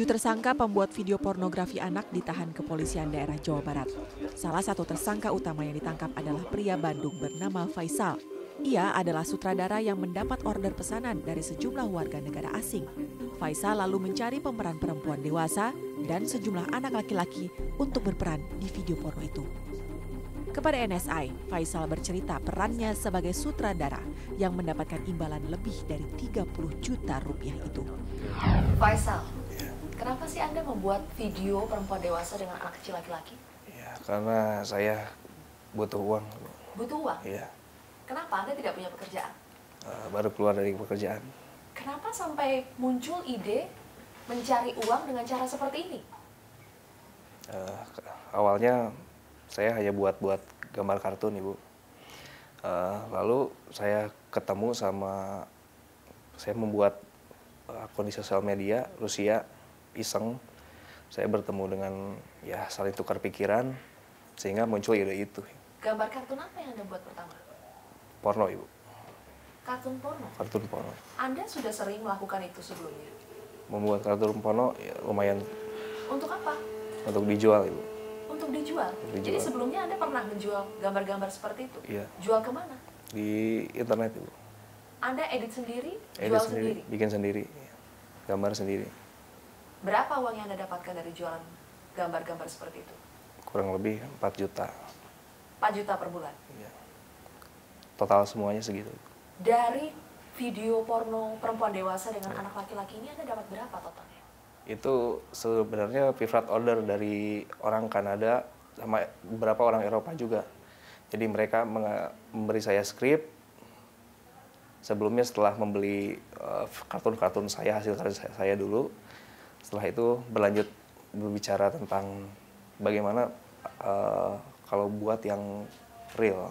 7 tersangka pembuat video pornografi anak ditahan kepolisian daerah Jawa Barat. Salah satu tersangka utama yang ditangkap adalah pria Bandung bernama Faisal. Ia adalah sutradara yang mendapat order pesanan dari sejumlah warga negara asing. Faisal lalu mencari pemeran perempuan dewasa dan sejumlah anak laki-laki untuk berperan di video porno itu. Kepada NSI, Faisal bercerita perannya sebagai sutradara yang mendapatkan imbalan lebih dari 30 juta rupiah itu. Faisal, kenapa sih Anda membuat video perempuan dewasa dengan anak kecil laki-laki? Ya, karena saya butuh uang. Butuh uang? Iya. Kenapa Anda tidak punya pekerjaan? Baru keluar dari pekerjaan. Kenapa sampai muncul ide mencari uang dengan cara seperti ini? Awalnya saya hanya buat gambar kartun, Ibu. Lalu saya ketemu sama, saya membuat akun di sosial media, Rusia, iseng. Saya bertemu dengan, ya saling tukar pikiran, sehingga muncul ide itu. Gambar kartun apa yang Anda buat pertama? Porno, Ibu. Kartun porno? Kartun porno. Anda sudah sering melakukan itu sebelumnya? Membuat kartun porno ya, lumayan. Untuk apa? Untuk dijual, Ibu. Untuk dijual? Jadi sebelumnya Anda pernah menjual gambar-gambar seperti itu? Iya. Jual kemana? Di internet, Ibu. Anda edit sendiri, Edit jual sendiri, bikin sendiri, gambar sendiri. Berapa uang yang Anda dapatkan dari jualan gambar-gambar seperti itu? Kurang lebih 4 juta. 4 juta per bulan? Iya. Total semuanya segitu. Dari video porno perempuan dewasa dengan anak laki-laki ini Anda dapat berapa totalnya? Itu sebenarnya private order dari orang Kanada sama beberapa orang Eropa juga. Jadi mereka memberi saya skrip. Sebelumnya setelah membeli kartun-kartun saya, hasil karya saya dulu. Setelah itu berlanjut berbicara tentang bagaimana kalau buat yang real.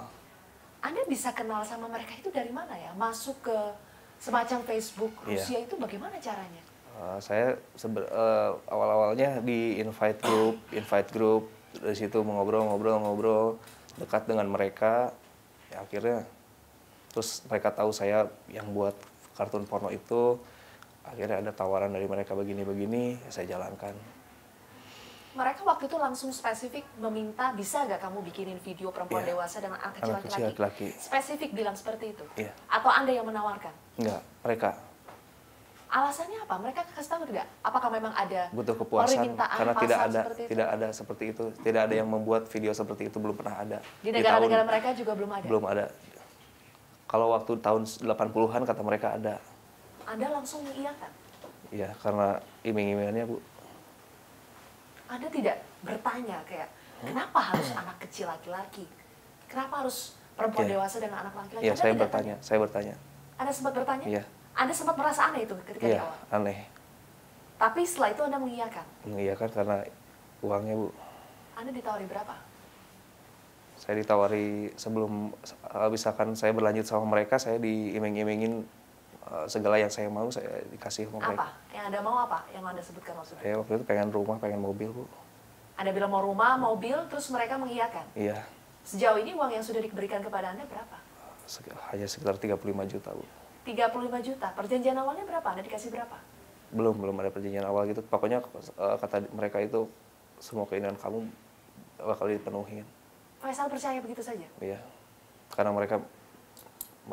Anda bisa kenal sama mereka itu dari mana ya? Masuk ke semacam Facebook Rusia itu bagaimana caranya? Saya awal-awalnya di invite group, dari situ ngobrol, dekat dengan mereka. Ya, akhirnya terus mereka tahu saya yang buat kartun porno itu. Akhirnya ada tawaran dari mereka begini-begini, ya saya jalankan. Mereka waktu itu langsung spesifik meminta, bisa nggak kamu bikinin video perempuan dewasa dengan anak kecil laki-laki? Spesifik bilang seperti itu? Iya. Atau Anda yang menawarkan? Enggak, mereka. Alasannya apa? Mereka kasih tahu tidak? Apakah memang ada butuh kepuasan? Karena tidak ada itu? seperti itu. Tidak ada yang membuat video seperti itu, belum pernah ada. Di negara-negara mereka juga belum ada? Belum ada. Kalau waktu tahun 80-an kata mereka ada. Anda langsung mengiyakan? Iya, karena iming-imingannya, Bu. Anda tidak bertanya kayak, kenapa harus anak kecil laki-laki? Kenapa harus perempuan dewasa dengan anak laki-laki? Iya, saya bertanya. Anda sempat bertanya? Iya. Anda sempat merasa aneh itu ketika di awal? Iya, aneh. Tapi setelah itu Anda mengiyakan? Mengiyakan karena uangnya, Bu. Anda ditawari berapa? Saya ditawari sebelum, misalkan saya berlanjut sama mereka, saya diiming-imingin segala yang saya mau, saya dikasih sama mereka. Apa? Yang Anda mau apa? Yang Anda sebutkan waktu itu? Saya waktu itu pengen rumah, pengen mobil, Bu. Anda bilang mau rumah, mobil, terus mereka mengiyakan? Iya. Sejauh ini uang yang sudah diberikan kepada Anda berapa? Hanya sekitar 35 juta, Bu. 35 juta? Perjanjian awalnya berapa? Anda dikasih berapa? Belum ada perjanjian awal gitu. Pokoknya kata mereka itu, semua keinginan kamu bakal dipenuhin. Faisal percaya begitu saja? Iya. Karena mereka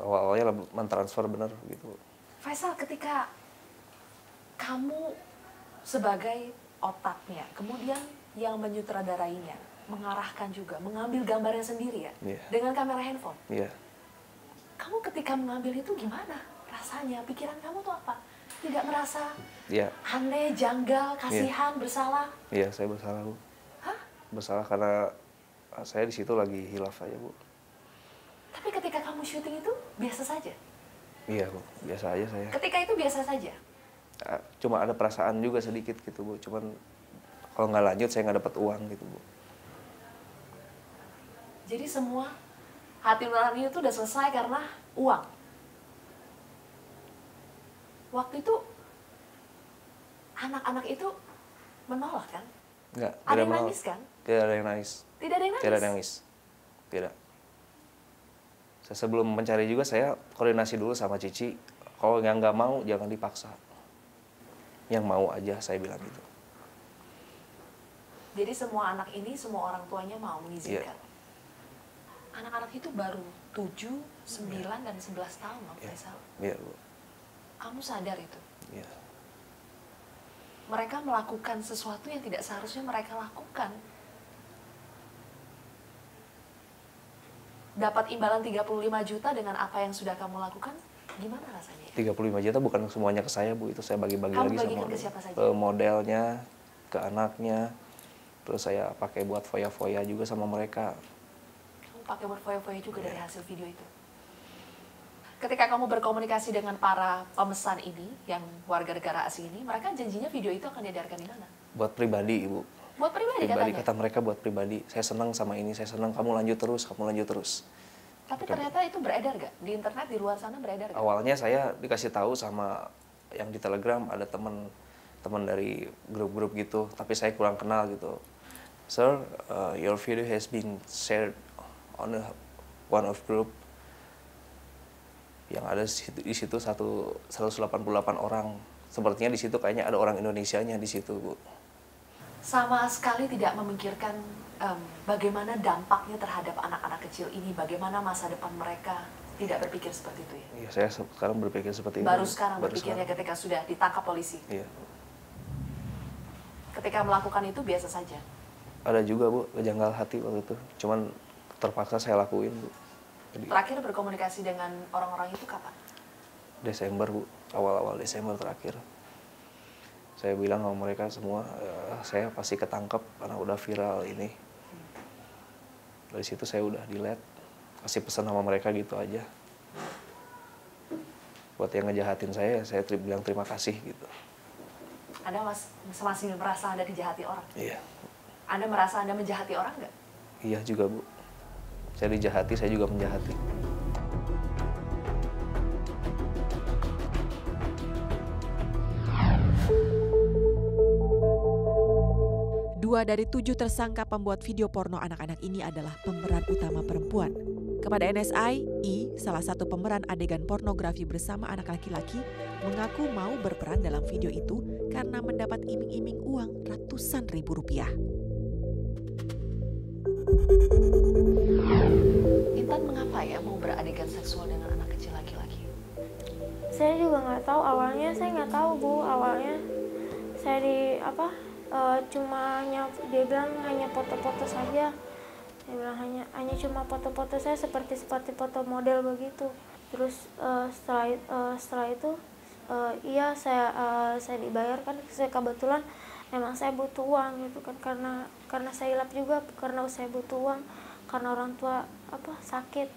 awalnya mentransfer benar gitu. Faisal, ketika kamu sebagai otaknya, kemudian yang menyutradarainya, mengarahkan juga, mengambil gambarnya sendiri ya, dengan kamera handphone. Iya. Kamu ketika mengambil itu gimana rasanya? Pikiran kamu tuh apa? Tidak merasa aneh, janggal, kasihan, bersalah? Iya, saya bersalah, Bu. Hah? Bersalah karena saya di situ lagi hilaf aja, Bu. Tapi ketika kamu syuting itu biasa saja? Iya, Bu. Biasa aja saya. Ketika itu biasa saja? Cuma ada perasaan juga sedikit gitu, Bu. Cuman kalau nggak lanjut saya nggak dapat uang gitu, Bu. Jadi semua hati nurani itu udah selesai karena uang? Waktu itu anak-anak itu menolak kan? Enggak. Ada yang nangis kan? Tidak ada yang nangis. Tidak ada yang nangis? Tidak ada yang nangis. Tidak. Sebelum mencari juga saya koordinasi dulu sama Cici. Kalau yang nggak mau jangan dipaksa. Yang mau aja, saya bilang gitu. Jadi semua anak ini, semua orang tuanya mau mengizinkan? Anak-anak itu baru 7, 9, dan 11 tahun, Pak Faisal. Iya, Bu. Kamu sadar itu? Iya. Mereka melakukan sesuatu yang tidak seharusnya mereka lakukan. Dapat imbalan 35 juta dengan apa yang sudah kamu lakukan, gimana rasanya? 35 juta bukan semuanya ke saya, Bu. Itu saya bagi-bagi lagi sama ke siapa saja? Modelnya, ke anaknya. Terus saya pakai buat foya-foya juga sama mereka. Kamu pakai buat foya-foya juga dari hasil video itu? Ketika kamu berkomunikasi dengan para pemesan ini, yang warga negara asing ini, mereka janjinya video itu akan diedarkan di mana? Buat pribadi, Ibu. Buat pribadi katanya? Kata mereka buat pribadi. Saya senang sama ini, saya senang, kamu lanjut terus, kamu lanjut terus. Tapi ternyata itu beredar gak? Di internet, di luar sana beredar gak? Awalnya saya dikasih tahu sama yang di Telegram, ada teman dari grup-grup gitu, tapi saya kurang kenal gitu. Sir, your video has been shared on one of group. Yang ada di situ 188 orang. Sepertinya di situ kayaknya ada orang Indonesianya di situ, Bu. Sama sekali tidak memikirkan bagaimana dampaknya terhadap anak-anak kecil ini, bagaimana masa depan mereka, tidak berpikir seperti itu ya? Iya, saya sekarang berpikir seperti itu. Baru sekarang berpikirnya ketika sudah ditangkap polisi? Iya. Ketika melakukan itu biasa saja? Ada juga, Bu, kejanggal hati waktu itu. Cuman terpaksa saya lakuin, Bu. Jadi, terakhir berkomunikasi dengan orang-orang itu kapan? Desember, Bu. Awal-awal Desember terakhir. Saya bilang sama mereka semua, saya pasti ketangkep karena udah viral ini. Dari situ saya udah delete, kasih pesan sama mereka gitu aja. Buat yang ngejahatin saya bilang terima kasih gitu. Anda masih merasa Anda dijahati orang? Iya. Anda merasa Anda menjahati orang nggak? Iya juga, Bu. Saya dijahati, saya juga menjahati. Dua dari 7 tersangka pembuat video porno anak-anak ini adalah pemeran utama perempuan. Kepada NSI, I, salah satu pemeran adegan pornografi bersama anak laki-laki, mengaku mau berperan dalam video itu karena mendapat iming-iming uang ratusan ribu rupiah. Intan mengapa ya mau beradegan seksual dengan anak kecil laki-laki? Saya juga nggak tahu, awalnya saya nggak tahu, Bu. Awalnya saya cuma dia bilang hanya foto-foto saja. Dia bilang hanya cuma foto-foto saya seperti foto model begitu. Terus setelah itu iya saya dibayarkan. Saya kebetulan memang saya butuh uang gitu kan, karena saya hilap juga, karena saya butuh uang karena orang tua sakit.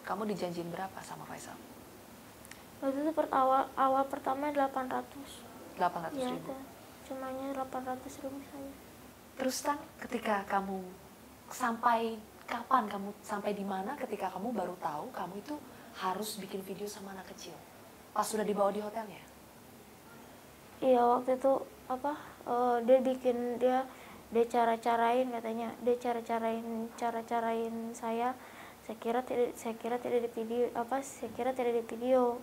Kamu dijanjiin berapa sama Faisal? Waktu itu awal pertama 800. 800 ya, ribu? Cumanya 800 ribu saja. Terus Tang, ketika kamu kapan kamu sampai di mana ketika kamu baru tahu kamu itu harus bikin video sama anak kecil? Pas sudah dibawa di hotelnya? Iya, waktu itu dia cara-carain katanya, dia cara-carain saya. Saya kira tidak di video, saya kira tidak di video.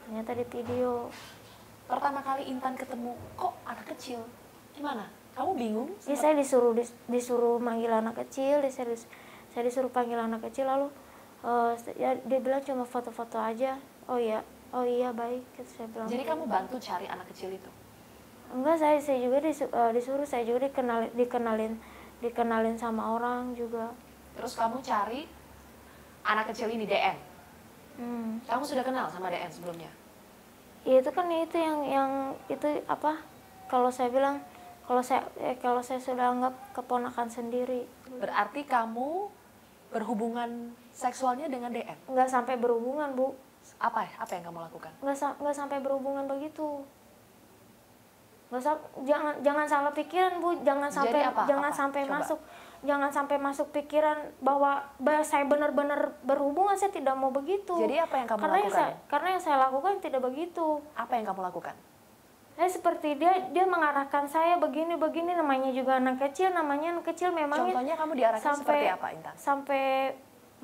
Ternyata di video. Pertama kali Intan ketemu kok anak kecil, gimana? Kamu bingung? Ya, saya disuruh manggil anak kecil, saya disuruh panggil anak kecil, lalu ya dia bilang cuma foto-foto aja. Oh iya baik, saya bilang. Jadi kamu bantu cari anak kecil itu? Enggak, saya juga disuruh, saya juga dikenalin sama orang juga. Terus kamu cari anak kecil ini, DN. Kamu sudah kenal sama DN sebelumnya? Ya itu kan itu yang itu kalau saya bilang, kalau saya sudah anggap keponakan sendiri. Berarti kamu berhubungan seksualnya dengan DN? Enggak sampai berhubungan, Bu. Apa yang kamu lakukan? Enggak sampai berhubungan begitu. Jangan salah pikiran, Bu. Jangan sampai masuk pikiran bahwa saya benar-benar berhubungan. Saya tidak mau begitu. Jadi apa yang kamu lakukan? Karena yang saya lakukan tidak begitu. Apa yang kamu lakukan? Saya seperti dia mengarahkan saya begini, namanya juga anak kecil, memangnya. Contohnya kamu diarahkan seperti apa, Intan? Sampai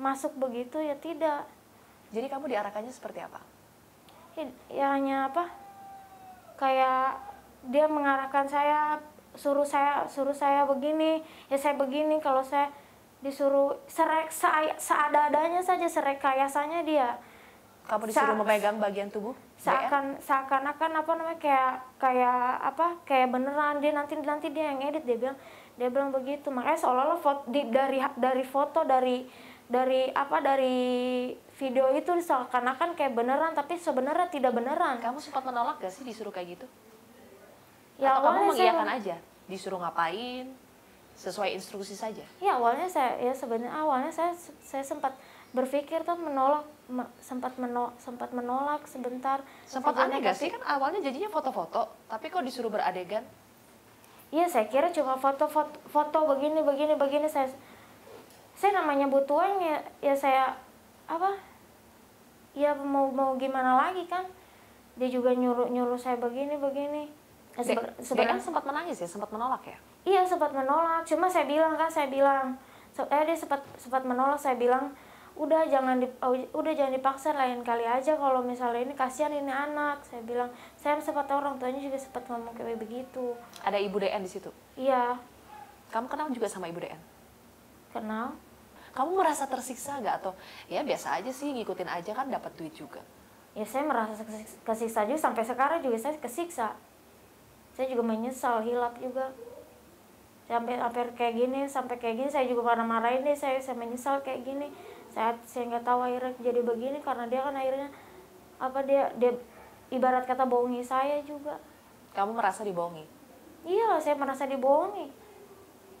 masuk begitu ya tidak. Jadi kamu diarahkannya seperti apa? Ya hanya kayak dia mengarahkan saya, suruh saya begini, ya saya begini. Kalau saya disuruh seada-adanya saja, serekayasanya dia. Kamu disuruh memegang bagian tubuh? Seakan-akan apa namanya, kayak beneran, dia nanti dia yang edit, dia bilang begitu. Makanya seolah-olah dari foto dari video itu seakan-akan kayak beneran, tapi sebenarnya tidak beneran. Kamu sempat menolak gak sih disuruh kayak gitu? Ya, atau kamu mengiyakan aja, disuruh ngapain sesuai instruksi saja? Ya awalnya saya sempat berpikir tuh sempat menolak sebentar. Sempat aneh gak sih, kan awalnya janjinya foto-foto, tapi kok disuruh beradegan? Iya, saya kira cuma foto begini. Saya namanya butuh uang, ya saya ya mau gimana lagi kan. Dia juga nyuruh saya begini. Sebenarnya sempat menangis ya, sempat menolak ya? Iya, sempat menolak. Cuma dia sempat menolak. Saya bilang, udah jangan dipaksa, lain kali aja kalau misalnya ini, kasihan ini anak. Saya bilang, saya sempat, orang tuanya juga sempat ngomong kayak begitu. Ada Ibu DN di situ? Iya. Kamu kenal juga sama Ibu DN? Kenal. Kamu merasa tersiksa nggak, atau ya biasa aja sih, ngikutin aja kan dapat duit juga? Ya saya merasa kesiksa juga, sampai sekarang juga saya kesiksa. Saya juga menyesal, hilap juga. Sampai kayak gini, saya juga marah-marahin deh, saya menyesal kayak gini. Saya nggak tahu akhirnya jadi begini karena dia kan akhirnya dia ibarat kata bohongi saya juga. Kamu merasa dibohongi? Iya, saya merasa dibohongi.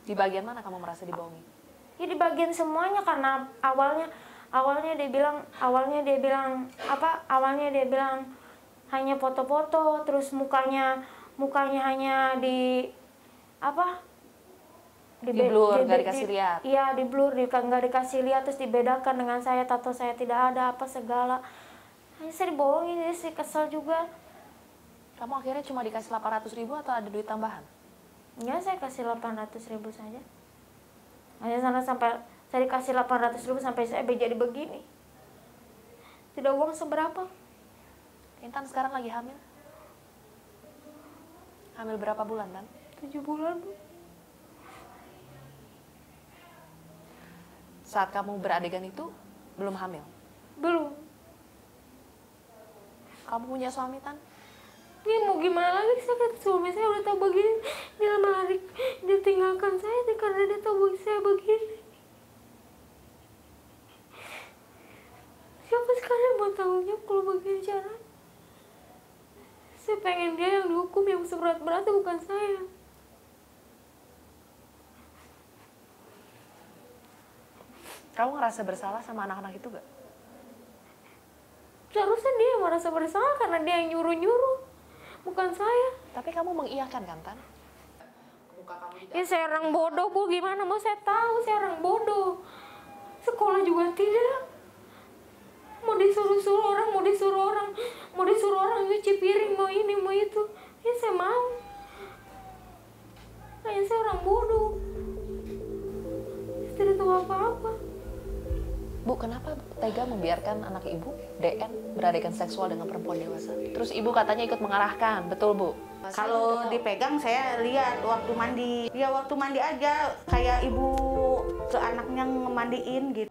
Di bagian mana kamu merasa dibohongi? Ya di bagian semuanya, karena awalnya dia bilang hanya foto-foto, terus mukanya hanya di blur, nggak dikasih lihat. Iya, di blur, nggak dikasih lihat, terus dibedakan dengan saya, tato saya tidak ada, apa segala. Hanya saya dibohongi, jadi saya kesal juga. Kamu akhirnya cuma dikasih 800.000 atau ada duit tambahan? Enggak, saya kasih 800.000 saja. Hanya sampai saya dikasih 800.000 sampai saya jadi begini. Tidak uang seberapa. Intan sekarang lagi hamil? Hamil berapa bulan, Tan? 7 bulan, Bu. Saat kamu beradegan itu belum hamil? Belum. Kamu punya suami, Tan? Dia mau gimana lagi, saya kata suami saya udah tahu begini, dia lari, dia tinggalkan saya karena dia tahu saya begini. Siapa sekali yang mau tanggung jawab kalau begini cara? Saya pengen dia yang dihukum, yang seberat-beratnya, bukan saya. Kamu ngerasa bersalah sama anak-anak itu gak? Seharusnya dia yang merasa bersalah karena dia yang nyuruh-nyuruh, bukan saya. Tapi kamu mengiyakan kan, Tan? Ya saya orang bodoh, Bu, gimana mau saya tahu, saya orang bodoh. Sekolah juga tidak. Mau disuruh orang nyuci piring, mau ini, mau itu. Ya saya mau. Hanya saya orang bodoh. Saya tidak tahu apa-apa. Bu, kenapa tega membiarkan anak ibu, DN, beradegan seksual dengan perempuan dewasa? Terus ibu katanya ikut mengarahkan, betul, Bu? Kalau dipegang saya lihat waktu mandi. Ya waktu mandi aja kayak ibu ke anaknya ngemandiin gitu.